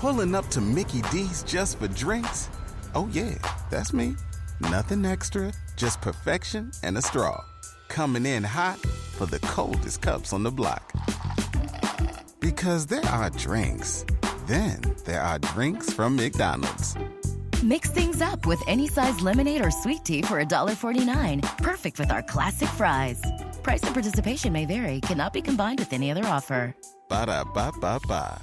Pulling up to Mickey D's just for drinks? Oh yeah, that's me. Nothing extra, just perfection and a straw. Coming in hot for the coldest cups on the block. Because there are drinks. Then there are drinks from McDonald's. Mix things up with any size lemonade or sweet tea for $1.49. Perfect with our classic fries. Price and participation may vary. Cannot be combined with any other offer. Ba-da-ba-ba-ba.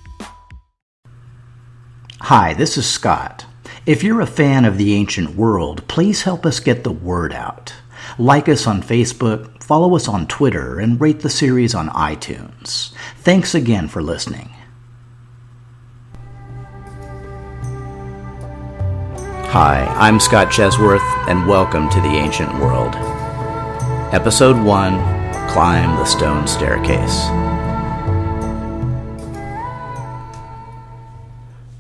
Hi, this is Scott. If you're a fan of the ancient world, please help us get the word out. Like us on Facebook, follow us on Twitter, and rate the series on iTunes. Thanks again for listening. Hi, I'm Scott Chesworth, and welcome to the Ancient World. Episode 1, Climb the Stone Staircase.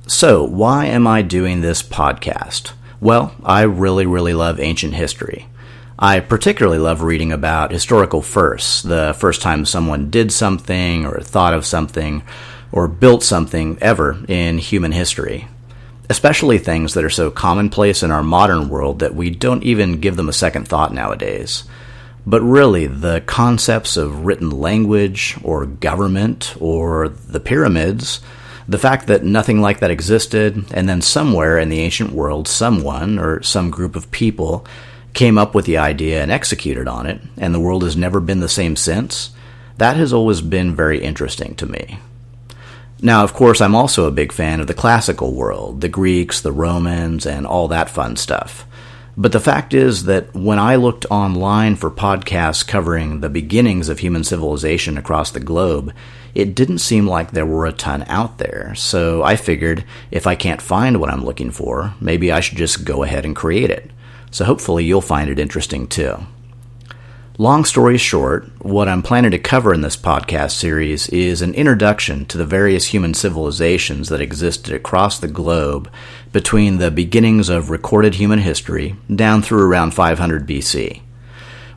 So, why am I doing this podcast? Well, I really love ancient history. I particularly love reading about historical firsts, the first time someone did something, or thought of something, or built something ever in human history. Especially things that are so commonplace in our modern world that we don't even give them a second thought nowadays. But really, the concepts of written language, or government, or the pyramids, the fact that nothing like that existed, and then somewhere in the ancient world, someone, or some group of people, came up with the idea and executed on it, and the world has never been the same since, that has always been very interesting to me. Now, of course, I'm also a big fan of the classical world, the Greeks, the Romans, and all that fun stuff. But the fact is that when I looked online for podcasts covering the beginnings of human civilization across the globe, it didn't seem like there were a ton out there. So I figured if I can't find what I'm looking for, maybe I should just go ahead and create it. So hopefully you'll find it interesting too. Long story short, what I'm planning to cover in this podcast series is an introduction to the various human civilizations that existed across the globe between the beginnings of recorded human history down through around 500 BC.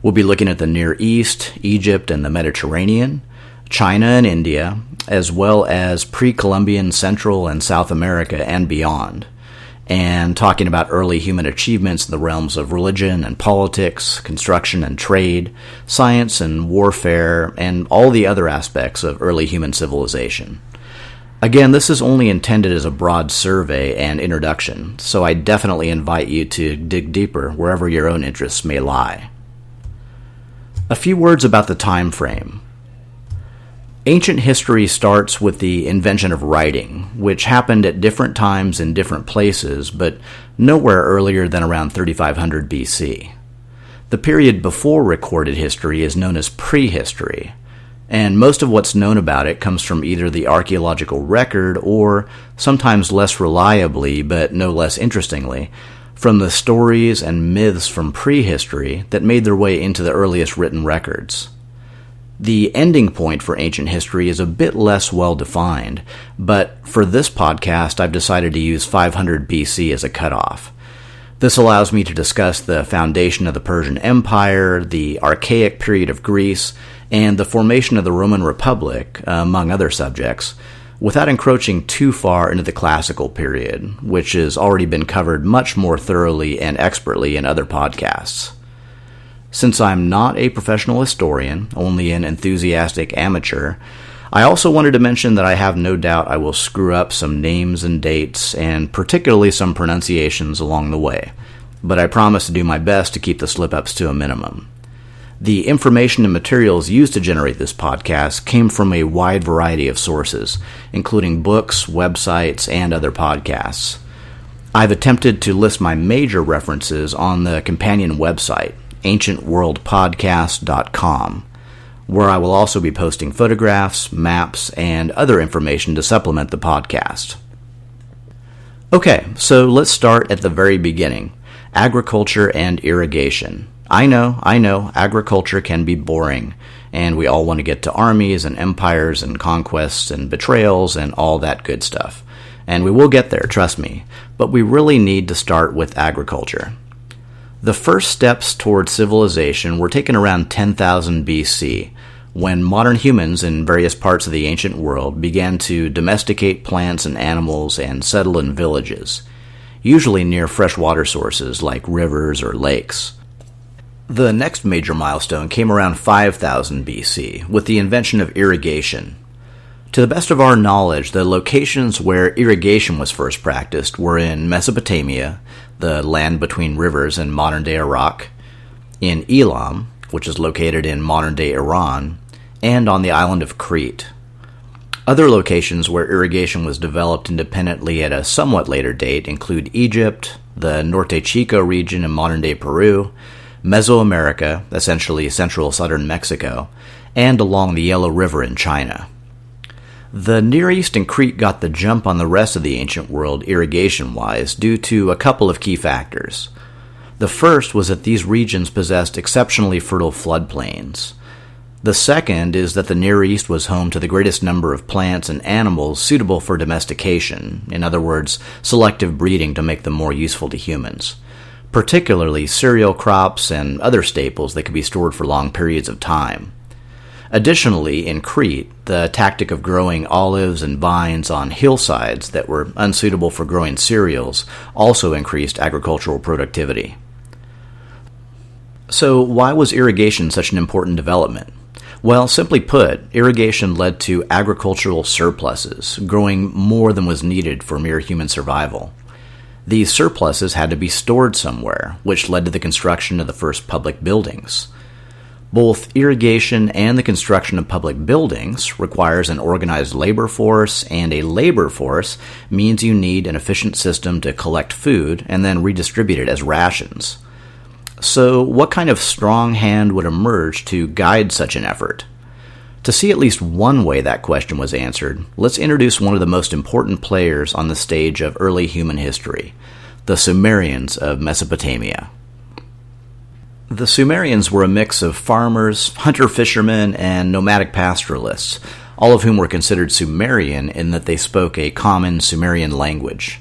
We'll be looking at the Near East, Egypt and the Mediterranean, China and India, as well as pre-Columbian Central and South America and beyond, and talking about early human achievements in the realms of religion and politics, construction and trade, science and warfare, and all the other aspects of early human civilization. Again, this is only intended as a broad survey and introduction, so I definitely invite you to dig deeper wherever your own interests may lie. A few words about the time frame. Ancient history starts with the invention of writing, which happened at different times in different places, but nowhere earlier than around 3500 BC. The period before recorded history is known as prehistory, and most of what's known about it comes from either the archaeological record or, sometimes less reliably but no less interestingly, from the stories and myths from prehistory that made their way into the earliest written records. The ending point for ancient history is a bit less well-defined, but for this podcast I've decided to use 500 BC as a cutoff. This allows me to discuss the foundation of the Persian Empire, the archaic period of Greece, and the formation of the Roman Republic, among other subjects, without encroaching too far into the classical period, which has already been covered much more thoroughly and expertly in other podcasts. Since I'm not a professional historian, only an enthusiastic amateur, I also wanted to mention that I have no doubt I will screw up some names and dates, and particularly some pronunciations along the way, but I promise to do my best to keep the slip-ups to a minimum. The information and materials used to generate this podcast came from a wide variety of sources, including books, websites, and other podcasts. I've attempted to list my major references on the companion website, ancientworldpodcast.com, where I will also be posting photographs, maps, and other information to supplement the podcast. Okay, so let's start at the very beginning, agriculture and irrigation. I know, agriculture can be boring, and we all want to get to armies and empires and conquests and betrayals and all that good stuff. And we will get there, trust me, but we really need to start with agriculture. The first steps toward civilization were taken around 10,000 BC, when modern humans in various parts of the ancient world began to domesticate plants and animals and settle in villages, usually near fresh water sources like rivers or lakes. The next major milestone came around 5000 BC with the invention of irrigation. To the best of our knowledge, the locations where irrigation was first practiced were in Mesopotamia, the land between rivers in modern-day Iraq, in Elam, which is located in modern-day Iran, and on the island of Crete. Other locations where irrigation was developed independently at a somewhat later date include Egypt, the Norte Chico region in modern-day Peru, Mesoamerica, essentially central southern Mexico, and along the Yellow River in China. The Near East and Crete got the jump on the rest of the ancient world irrigation-wise due to a couple of key factors. The first was that these regions possessed exceptionally fertile floodplains. The second is that the Near East was home to the greatest number of plants and animals suitable for domestication, in other words, selective breeding to make them more useful to humans, particularly cereal crops and other staples that could be stored for long periods of time. Additionally, in Crete, the tactic of growing olives and vines on hillsides that were unsuitable for growing cereals also increased agricultural productivity. So, why was irrigation such an important development? Well, simply put, irrigation led to agricultural surpluses, growing more than was needed for mere human survival. These surpluses had to be stored somewhere, which led to the construction of the first public buildings. Both irrigation and the construction of public buildings requires an organized labor force, and a labor force means you need an efficient system to collect food and then redistribute it as rations. So, what kind of strong hand would emerge to guide such an effort? To see at least one way that question was answered, let's introduce one of the most important players on the stage of early human history, the Sumerians of Mesopotamia. The Sumerians were a mix of farmers, hunter-fishermen, and nomadic pastoralists, all of whom were considered Sumerian in that they spoke a common Sumerian language.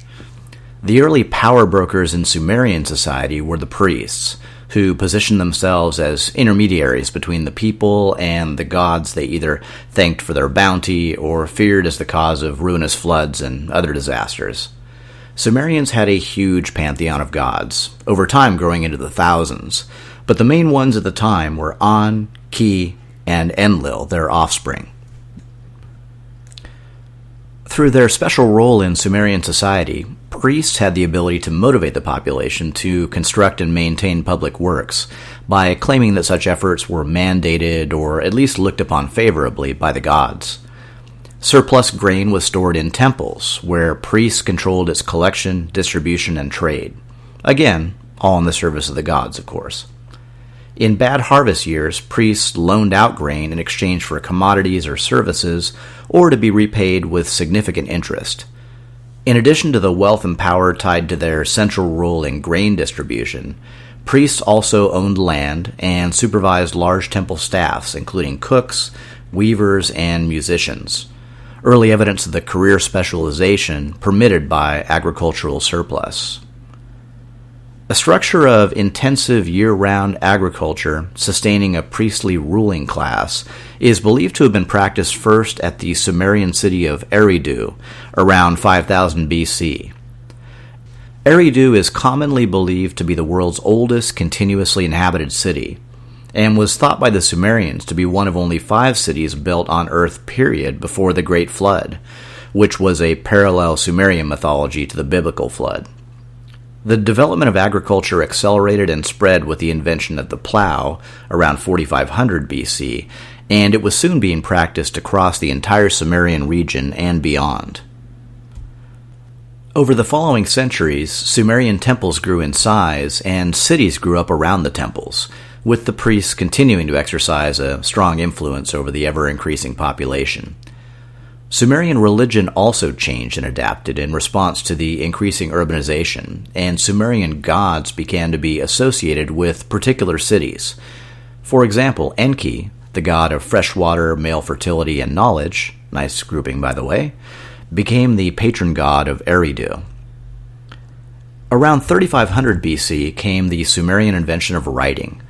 The early power brokers in Sumerian society were the priests, who positioned themselves as intermediaries between the people and the gods they either thanked for their bounty or feared as the cause of ruinous floods and other disasters. Sumerians had a huge pantheon of gods, over time growing into the thousands, but the main ones at the time were An, Ki, and Enlil, their offspring. Through their special role in Sumerian society, priests had the ability to motivate the population to construct and maintain public works by claiming that such efforts were mandated or at least looked upon favorably by the gods. Surplus grain was stored in temples, where priests controlled its collection, distribution, and trade. Again, all in the service of the gods, of course. In bad harvest years, priests loaned out grain in exchange for commodities or services, or to be repaid with significant interest. In addition to the wealth and power tied to their central role in grain distribution, priests also owned land and supervised large temple staffs, including cooks, weavers, and musicians. Early evidence of the career specialization permitted by agricultural surplus. A structure of intensive year-round agriculture sustaining a priestly ruling class is believed to have been practiced first at the Sumerian city of Eridu around 5000 BC. Eridu is commonly believed to be the world's oldest continuously inhabited city, and was thought by the Sumerians to be one of only 5 cities built on Earth period before the Great Flood, which was a parallel Sumerian mythology to the biblical flood. The development of agriculture accelerated and spread with the invention of the plow around 4500 BC, and it was soon being practiced across the entire Sumerian region and beyond. Over the following centuries, Sumerian temples grew in size, and cities grew up around the temples, with the priests continuing to exercise a strong influence over the ever-increasing population. Sumerian religion also changed and adapted in response to the increasing urbanization, and Sumerian gods began to be associated with particular cities. For example, Enki, the god of freshwater, male fertility, and knowledge, nice grouping by the way, became the patron god of Eridu. Around 3500 BC came the Sumerian invention of writing.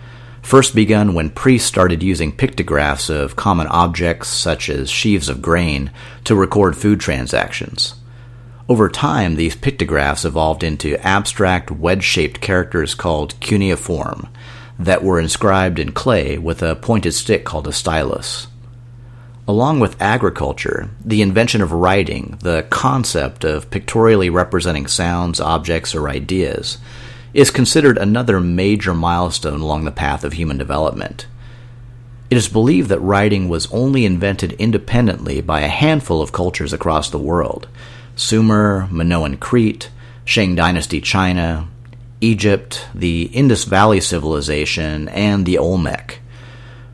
first begun when priests started using pictographs of common objects such as sheaves of grain to record food transactions. Over time, these pictographs evolved into abstract wedge-shaped characters called cuneiform that were inscribed in clay with a pointed stick called a stylus. Along with agriculture, the invention of writing, the concept of pictorially representing sounds, objects, or ideas, is considered another major milestone along the path of human development. It is believed that writing was only invented independently by a handful of cultures across the world: Sumer, Minoan Crete, Shang Dynasty China, Egypt, the Indus Valley Civilization, and the Olmec.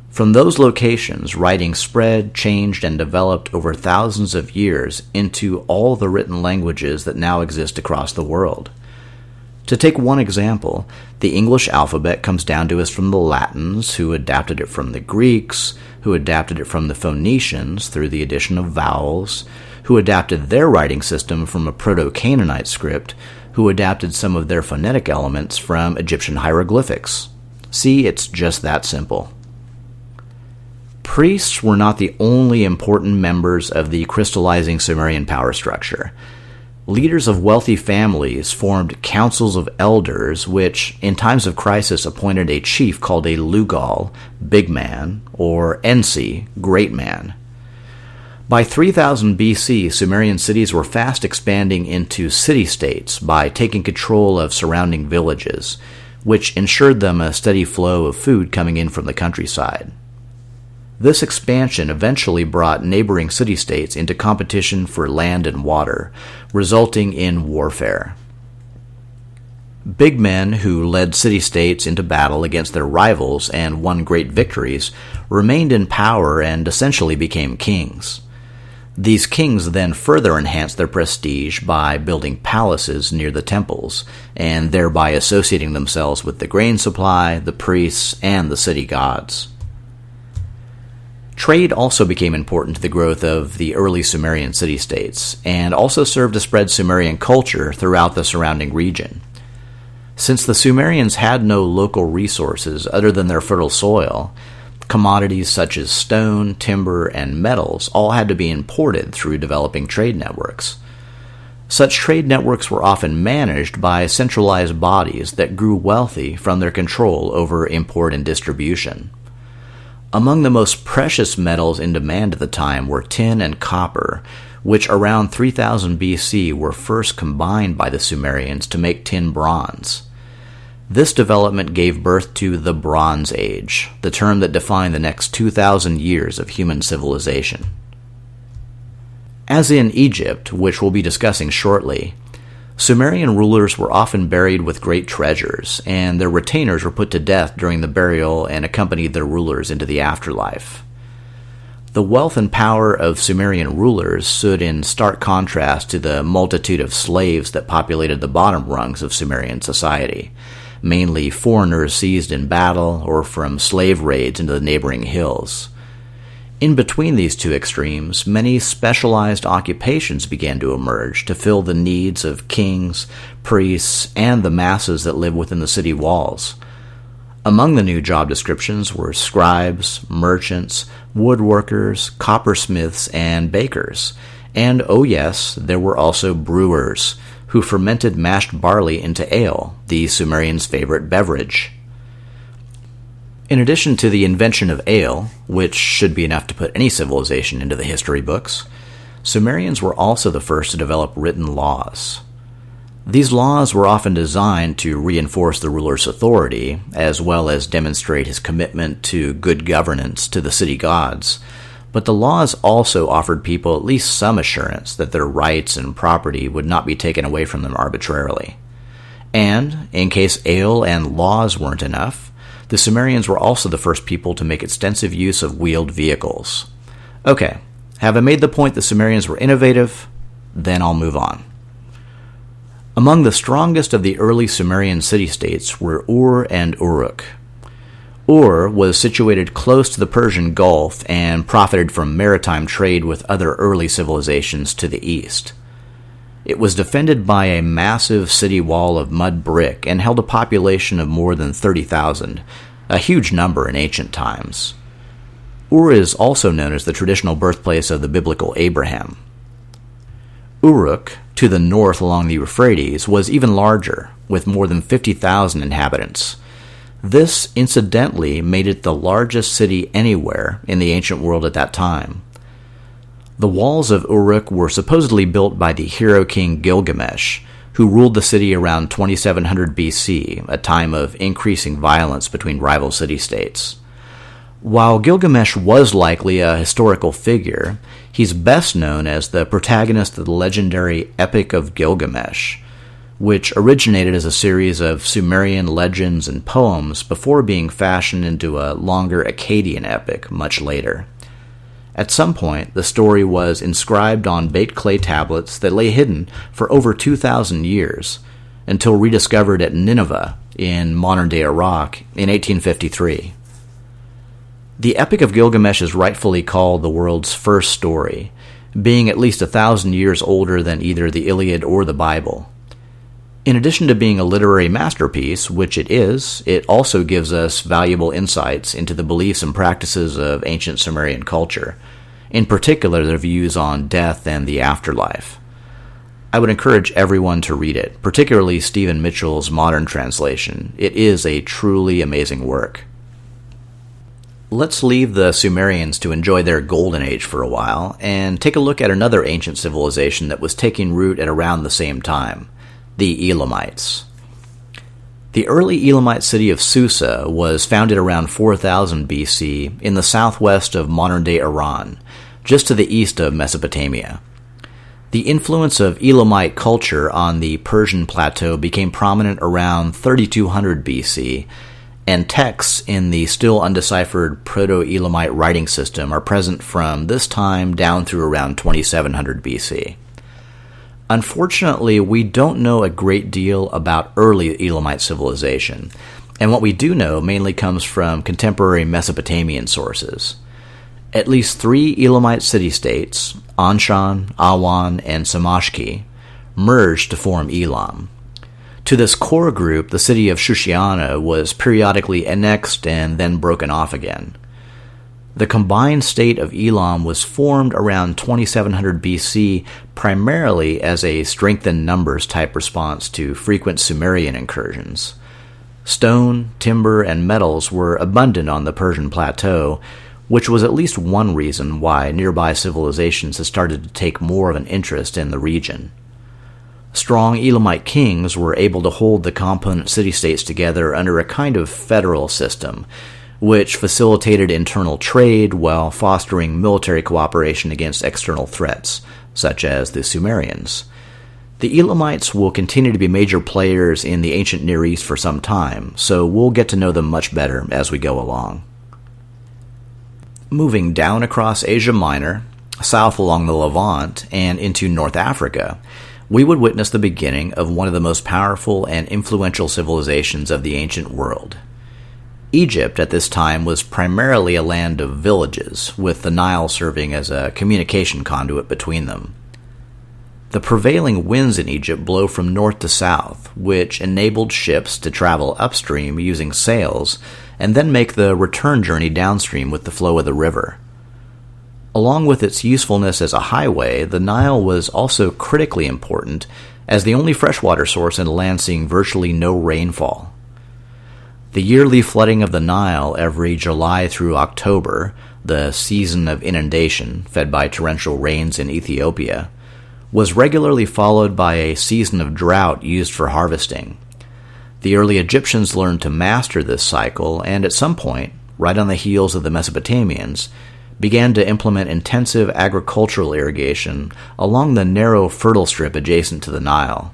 From those locations, writing spread, changed, and developed over thousands of years into all the written languages that now exist across the world. To take one example, the English alphabet comes down to us from the Latins, who adapted it from the Greeks, who adapted it from the Phoenicians through the addition of vowels, who adapted their writing system from a Proto-Canaanite script, who adapted some of their phonetic elements from Egyptian hieroglyphics. See, it's just that simple. Priests were not the only important members of the crystallizing Sumerian power structure. Leaders of wealthy families formed councils of elders, which, in times of crisis, appointed a chief called a Lugal, big man, or Ensi, great man. By 3000 BC, Sumerian cities were fast expanding into city-states by taking control of surrounding villages, which ensured them a steady flow of food coming in from the countryside. This expansion eventually brought neighboring city-states into competition for land and water, resulting in warfare. Big men who led city-states into battle against their rivals and won great victories remained in power and essentially became kings. These kings then further enhanced their prestige by building palaces near the temples, and thereby associating themselves with the grain supply, the priests, and the city gods. Trade also became important to the growth of the early Sumerian city-states, and also served to spread Sumerian culture throughout the surrounding region. Since the Sumerians had no local resources other than their fertile soil, commodities such as stone, timber, and metals all had to be imported through developing trade networks. Such trade networks were often managed by centralized bodies that grew wealthy from their control over import and distribution. Among the most precious metals in demand at the time were tin and copper, which around 3000 BC were first combined by the Sumerians to make tin bronze. This development gave birth to the Bronze Age, the term that defined the next 2,000 years of human civilization. As in Egypt, which we'll be discussing shortly, Sumerian rulers were often buried with great treasures, and their retainers were put to death during the burial and accompanied their rulers into the afterlife. The wealth and power of Sumerian rulers stood in stark contrast to the multitude of slaves that populated the bottom rungs of Sumerian society, mainly foreigners seized in battle or from slave raids into the neighboring hills. In between these two extremes, many specialized occupations began to emerge to fill the needs of kings, priests, and the masses that live within the city walls. Among the new job descriptions were scribes, merchants, woodworkers, coppersmiths, and bakers. And, oh yes, there were also brewers, who fermented mashed barley into ale, the Sumerians' favorite beverage. In addition to the invention of ale, which should be enough to put any civilization into the history books, Sumerians were also the first to develop written laws. These laws were often designed to reinforce the ruler's authority, as well as demonstrate his commitment to good governance to the city gods, but the laws also offered people at least some assurance that their rights and property would not be taken away from them arbitrarily. And, in case ale and laws weren't enough, the Sumerians were also the first people to make extensive use of wheeled vehicles. Okay, have I made the point the Sumerians were innovative? Then I'll move on. Among the strongest of the early Sumerian city-states were Ur and Uruk. Ur was situated close to the Persian Gulf and profited from maritime trade with other early civilizations to the east. It was defended by a massive city wall of mud brick and held a population of more than 30,000, a huge number in ancient times. Ur is also known as the traditional birthplace of the biblical Abraham. Uruk, to the north along the Euphrates, was even larger, with more than 50,000 inhabitants. This, incidentally, made it the largest city anywhere in the ancient world at that time. The walls of Uruk were supposedly built by the hero king Gilgamesh, who ruled the city around 2700 BC, a time of increasing violence between rival city-states. While Gilgamesh was likely a historical figure, he's best known as the protagonist of the legendary Epic of Gilgamesh, which originated as a series of Sumerian legends and poems before being fashioned into a longer Akkadian epic much later. At some point, the story was inscribed on baked clay tablets that lay hidden for over 2,000 years, until rediscovered at Nineveh in modern-day Iraq in 1853. The Epic of Gilgamesh is rightfully called the world's first story, being at least 1,000 years older than either the Iliad or the Bible. In addition to being a literary masterpiece, which it is, it also gives us valuable insights into the beliefs and practices of ancient Sumerian culture, in particular their views on death and the afterlife. I would encourage everyone to read it, particularly Stephen Mitchell's modern translation. It is a truly amazing work. Let's leave the Sumerians to enjoy their golden age for a while, and take a look at another ancient civilization that was taking root at around the same time, the Elamites. The early Elamite city of Susa was founded around 4000 BC in the southwest of modern-day Iran, just to the east of Mesopotamia. The influence of Elamite culture on the Persian plateau became prominent around 3200 BC, and texts in the still undeciphered Proto-Elamite writing system are present from this time down through around 2700 BC. Unfortunately, we don't know a great deal about early Elamite civilization, and what we do know mainly comes from contemporary Mesopotamian sources. At least 3 Elamite city-states, Anshan, Awan, and Samashki, merged to form Elam. To this core group, the city of Shushiana was periodically annexed and then broken off again. The combined state of Elam was formed around 2700 BC primarily as a strengthened numbers type response to frequent Sumerian incursions. Stone, timber, and metals were abundant on the Persian plateau, which was at least one reason why nearby civilizations had started to take more of an interest in the region. Strong Elamite kings were able to hold the component city-states together under a kind of federal system, which facilitated internal trade while fostering military cooperation against external threats, such as the Sumerians. The Elamites will continue to be major players in the ancient Near East for some time, so we'll get to know them much better as we go along. Moving down across Asia Minor, south along the Levant, and into North Africa, we would witness the beginning of one of the most powerful and influential civilizations of the ancient world. Egypt at this time was primarily a land of villages, with the Nile serving as a communication conduit between them. The prevailing winds in Egypt blow from north to south, which enabled ships to travel upstream using sails and then make the return journey downstream with the flow of the river. Along with its usefulness as a highway, the Nile was also critically important as the only freshwater source in a land seeing virtually no rainfall. The yearly flooding of the Nile every July through October, the season of inundation fed by torrential rains in Ethiopia, was regularly followed by a season of drought used for harvesting. The early Egyptians learned to master this cycle, and at some point, right on the heels of the Mesopotamians, began to implement intensive agricultural irrigation along the narrow fertile strip adjacent to the Nile.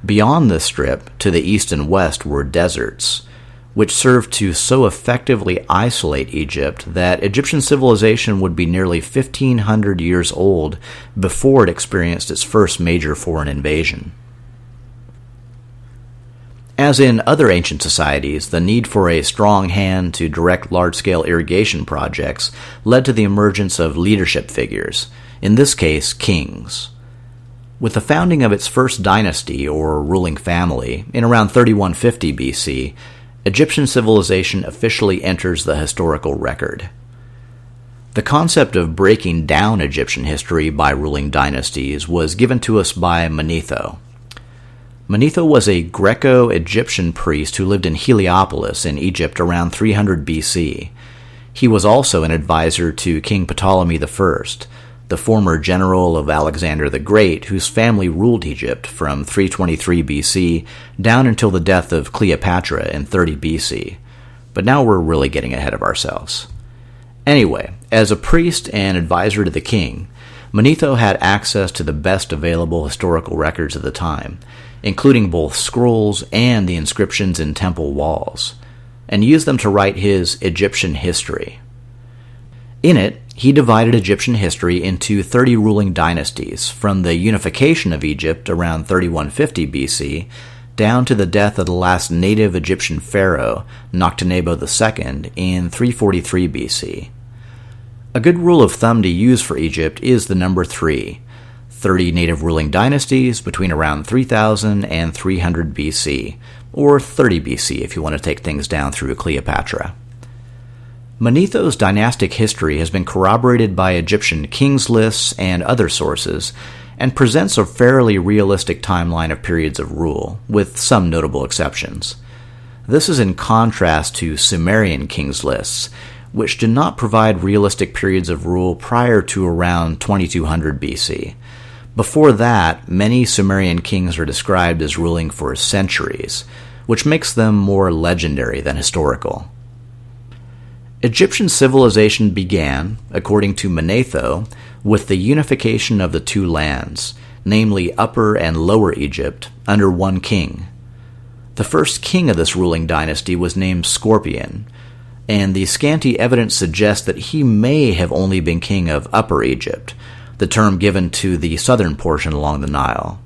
Beyond this strip, to the east and west, were deserts, which served to so effectively isolate Egypt that Egyptian civilization would be nearly 1,500 years old before it experienced its first major foreign invasion. As in other ancient societies, the need for a strong hand to direct large-scale irrigation projects led to the emergence of leadership figures, in this case, kings. With the founding of its first dynasty, or ruling family, in around 3150 BC, Egyptian civilization officially enters the historical record. The concept of breaking down Egyptian history by ruling dynasties was given to us by Manetho. Manetho was a Greco-Egyptian priest who lived in Heliopolis in Egypt around 300 BC. He was also an advisor to King Ptolemy I, the former general of Alexander the Great, whose family ruled Egypt from 323 BC down until the death of Cleopatra in 30 BC. But now we're really getting ahead of ourselves. Anyway, as a priest and advisor to the king, Manetho had access to the best available historical records of the time, including both scrolls and the inscriptions in temple walls, and used them to write his Egyptian history. In it, he divided Egyptian history into 30 ruling dynasties, from the unification of Egypt around 3150 BC down to the death of the last native Egyptian pharaoh, Nectanebo II, in 343 BC. A good rule of thumb to use for Egypt is the number 3, 30 native ruling dynasties between around 3000 and 300 BC, or 30 BC if you want to take things down through Cleopatra. Manetho's dynastic history has been corroborated by Egyptian kings lists and other sources, and presents a fairly realistic timeline of periods of rule, with some notable exceptions. This is in contrast to Sumerian kings lists, which do not provide realistic periods of rule prior to around 2200 BC. Before that, many Sumerian kings are described as ruling for centuries, which makes them more legendary than historical. Egyptian civilization began, according to Manetho, with the unification of the two lands, namely Upper and Lower Egypt, under one king. The first king of this ruling dynasty was named Scorpion, and the scanty evidence suggests that he may have only been king of Upper Egypt, the term given to the southern portion along the Nile.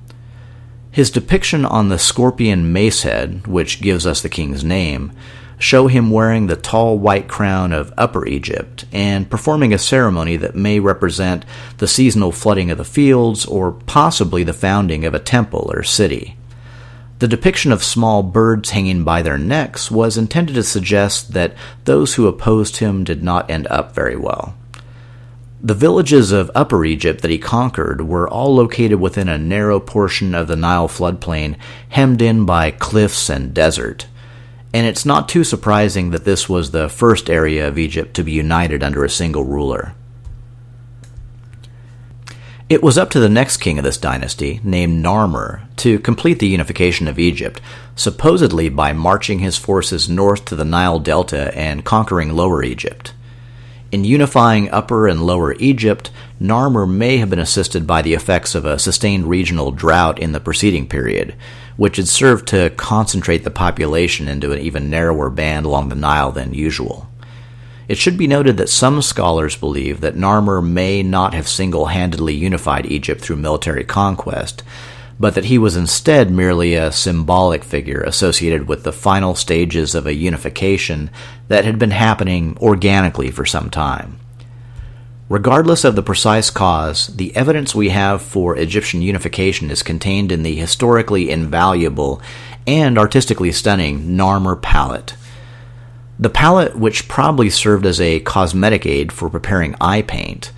His depiction on the scorpion mace head, which gives us the king's name, show him wearing the tall white crown of Upper Egypt and performing a ceremony that may represent the seasonal flooding of the fields or possibly the founding of a temple or city. The depiction of small birds hanging by their necks was intended to suggest that those who opposed him did not end up very well. The villages of Upper Egypt that he conquered were all located within a narrow portion of the Nile floodplain hemmed in by cliffs and desert, and it's not too surprising that this was the first area of Egypt to be united under a single ruler. It was up to the next king of this dynasty, named Narmer, to complete the unification of Egypt, supposedly by marching his forces north to the Nile Delta and conquering Lower Egypt. In unifying Upper and Lower Egypt, Narmer may have been assisted by the effects of a sustained regional drought in the preceding period, which had served to concentrate the population into an even narrower band along the Nile than usual. It should be noted that some scholars believe that Narmer may not have single-handedly unified Egypt through military conquest, but that he was instead merely a symbolic figure associated with the final stages of a unification that had been happening organically for some time. Regardless of the precise cause, the evidence we have for Egyptian unification is contained in the historically invaluable and artistically stunning Narmer palette. The palette, which probably served as a cosmetic aid for preparing eye paint,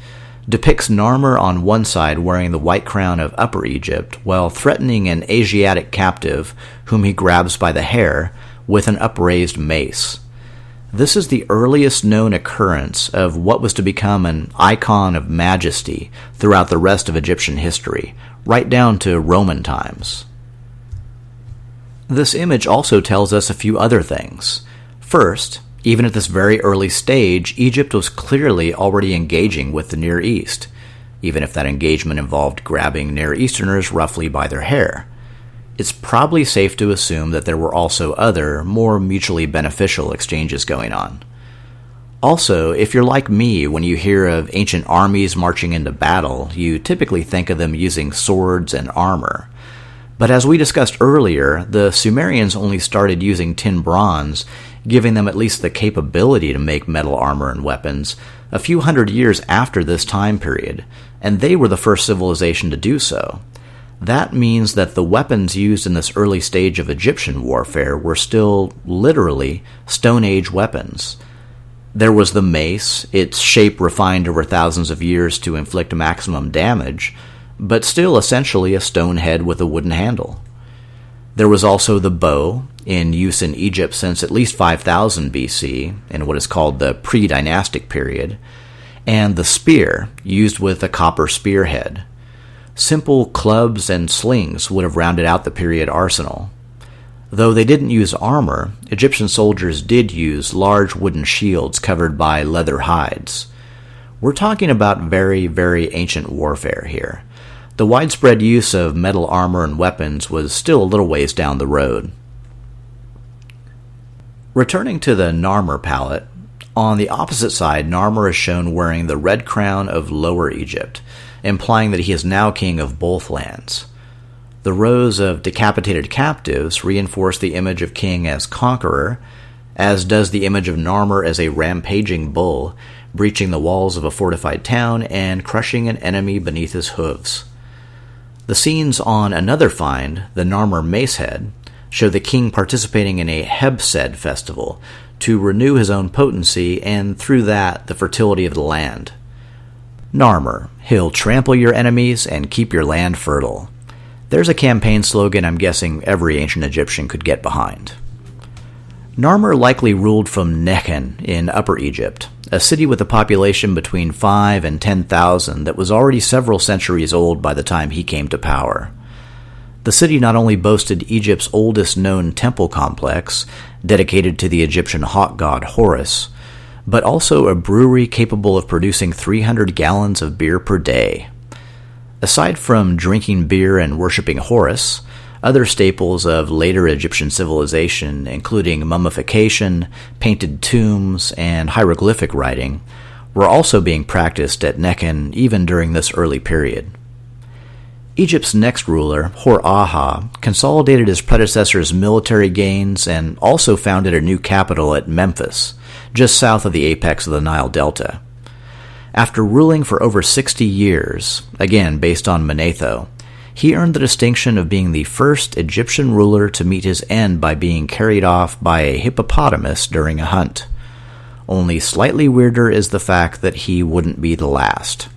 depicts Narmer on one side wearing the white crown of Upper Egypt while threatening an Asiatic captive, whom he grabs by the hair, with an upraised mace. This is the earliest known occurrence of what was to become an icon of majesty throughout the rest of Egyptian history, right down to Roman times. This image also tells us a few other things. First, even at this very early stage, Egypt was clearly already engaging with the Near East, even if that engagement involved grabbing Near Easterners roughly by their hair. It's probably safe to assume that there were also other, more mutually beneficial exchanges going on. Also, if you're like me, when you hear of ancient armies marching into battle, you typically think of them using swords and armor. But as we discussed earlier, the Sumerians only started using tin bronze, giving them at least the capability to make metal armor and weapons, a few hundred years after this time period, and they were the first civilization to do so. That means that the weapons used in this early stage of Egyptian warfare were still, literally, Stone Age weapons. There was the mace, its shape refined over thousands of years to inflict maximum damage, but still essentially a stone head with a wooden handle. There was also the bow, in use in Egypt since at least 5000 BC, in what is called the pre-dynastic period, and the spear, used with a copper spearhead. Simple clubs and slings would have rounded out the period arsenal. Though they didn't use armor, Egyptian soldiers did use large wooden shields covered by leather hides. We're talking about very, very ancient warfare here. The widespread use of metal armor and weapons was still a little ways down the road. Returning to the Narmer palette, on the opposite side, Narmer is shown wearing the red crown of Lower Egypt, implying that he is now king of both lands. The rows of decapitated captives reinforce the image of king as conqueror, as does the image of Narmer as a rampaging bull, breaching the walls of a fortified town and crushing an enemy beneath his hooves. The scenes on another find, the Narmer Macehead, show the king participating in a Hebsed festival to renew his own potency and, through that, the fertility of the land. Narmer, he'll trample your enemies and keep your land fertile. There's a campaign slogan I'm guessing every ancient Egyptian could get behind. Narmer likely ruled from Nekhen in Upper Egypt, a city with a population between 5 and 10,000 that was already several centuries old by the time he came to power. The city not only boasted Egypt's oldest known temple complex, dedicated to the Egyptian hawk god Horus, but also a brewery capable of producing 300 gallons of beer per day. Aside from drinking beer and worshipping Horus, other staples of later Egyptian civilization, including mummification, painted tombs, and hieroglyphic writing, were also being practiced at Nekhen even during this early period. Egypt's next ruler, Hor-Aha, consolidated his predecessor's military gains and also founded a new capital at Memphis, just south of the apex of the Nile Delta. After ruling for over 60 years, again based on Manetho, he earned the distinction of being the first Egyptian ruler to meet his end by being carried off by a hippopotamus during a hunt. Only slightly weirder is the fact that he wouldn't be the last.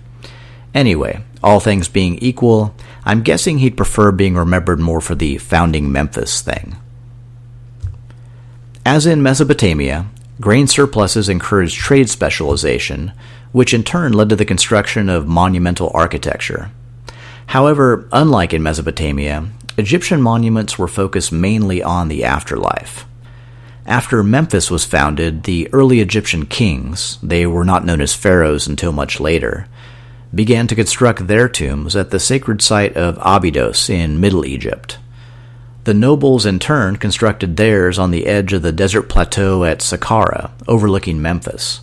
Anyway, all things being equal, I'm guessing he'd prefer being remembered more for the founding Memphis thing. As in Mesopotamia, grain surpluses encouraged trade specialization, which in turn led to the construction of monumental architecture. However, unlike in Mesopotamia, Egyptian monuments were focused mainly on the afterlife. After Memphis was founded, the early Egyptian kings, they were not known as pharaohs until much later, began to construct their tombs at the sacred site of Abydos in Middle Egypt. The nobles in turn constructed theirs on the edge of the desert plateau at Saqqara, overlooking Memphis.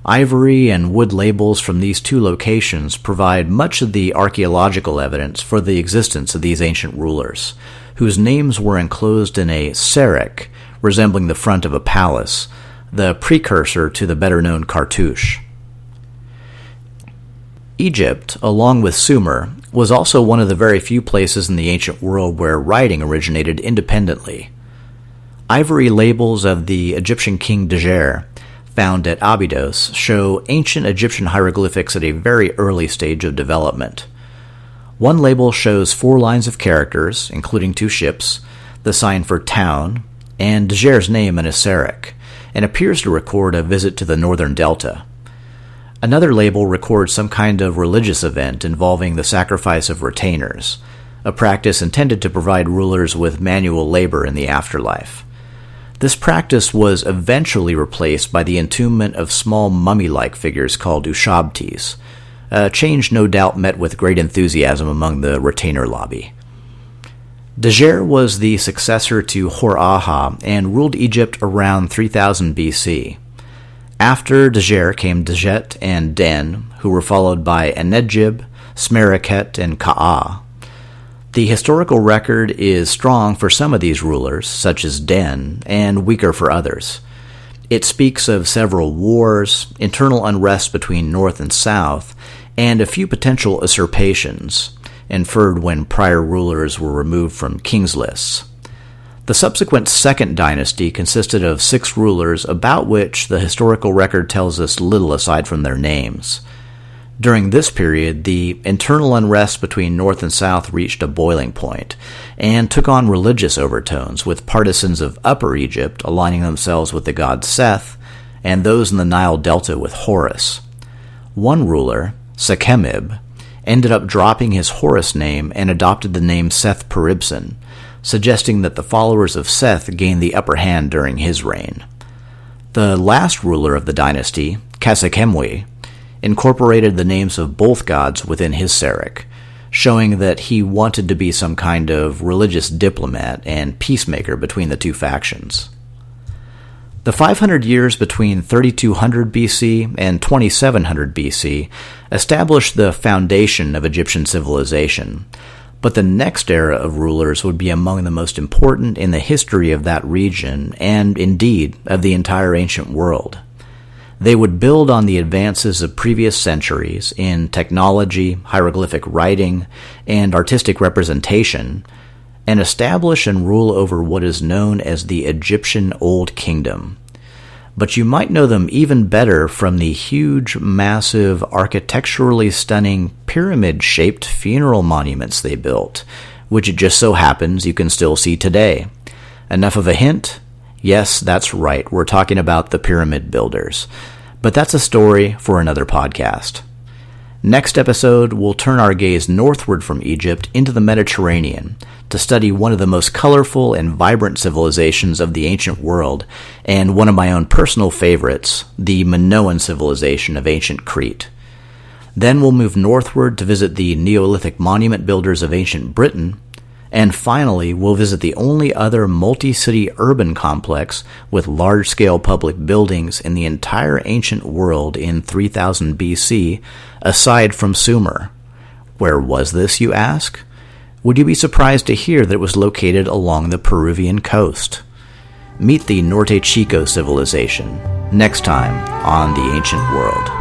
Ivory and wood labels from these two locations provide much of the archaeological evidence for the existence of these ancient rulers, whose names were enclosed in a serek, resembling the front of a palace, the precursor to the better-known cartouche. Egypt, along with Sumer, was also one of the very few places in the ancient world where writing originated independently. Ivory labels of the Egyptian king Djerer, found at Abydos, show ancient Egyptian hieroglyphics at a very early stage of development. One label shows 4 lines of characters, including 2 ships, the sign for town, and Djerer's name in a serek, and appears to record a visit to the northern delta. Another label records some kind of religious event involving the sacrifice of retainers, a practice intended to provide rulers with manual labor in the afterlife. This practice was eventually replaced by the entombment of small mummy-like figures called ushabtis, a change no doubt met with great enthusiasm among the retainer lobby. Djerer was the successor to Hor-Aha and ruled Egypt around 3000 BC. After Djerer came Djet and Den, who were followed by Enedjib, Smereket, and Ka'ah. The historical record is strong for some of these rulers, such as Den, and weaker for others. It speaks of several wars, internal unrest between north and south, and a few potential usurpations, inferred when prior rulers were removed from kings' lists. The subsequent Second Dynasty consisted of 6 rulers about which the historical record tells us little aside from their names. During this period, the internal unrest between North and South reached a boiling point and took on religious overtones, with partisans of Upper Egypt aligning themselves with the god Seth and those in the Nile Delta with Horus. One ruler, Sekhemib, ended up dropping his Horus name and adopted the name Seth-Peribsen, suggesting that the followers of Seth gained the upper hand during his reign. The last ruler of the dynasty, Kasekemwi, incorporated the names of both gods within his Serek, showing that he wanted to be some kind of religious diplomat and peacemaker between the two factions. The 500 years between 3200 BC and 2700 BC established the foundation of Egyptian civilization, but the next era of rulers would be among the most important in the history of that region and, indeed, of the entire ancient world. They would build on the advances of previous centuries in technology, hieroglyphic writing, and artistic representation, and establish and rule over what is known as the Egyptian Old Kingdom. But you might know them even better from the huge, massive, architecturally stunning, pyramid-shaped funeral monuments they built, which it just so happens you can still see today. Enough of a hint? Yes, that's right, we're talking about the pyramid builders. But that's a story for another podcast. Next episode, we'll turn our gaze northward from Egypt into the Mediterranean to study one of the most colorful and vibrant civilizations of the ancient world, and one of my own personal favorites, the Minoan civilization of ancient Crete. Then we'll move northward to visit the Neolithic monument builders of ancient Britain, and finally we'll visit the only other multi-city urban complex with large-scale public buildings in the entire ancient world in 3000 BC, aside from Sumer. Where was this, you ask? Would you be surprised to hear that it was located along the Peruvian coast? Meet the Norte Chico civilization next time on The Ancient World.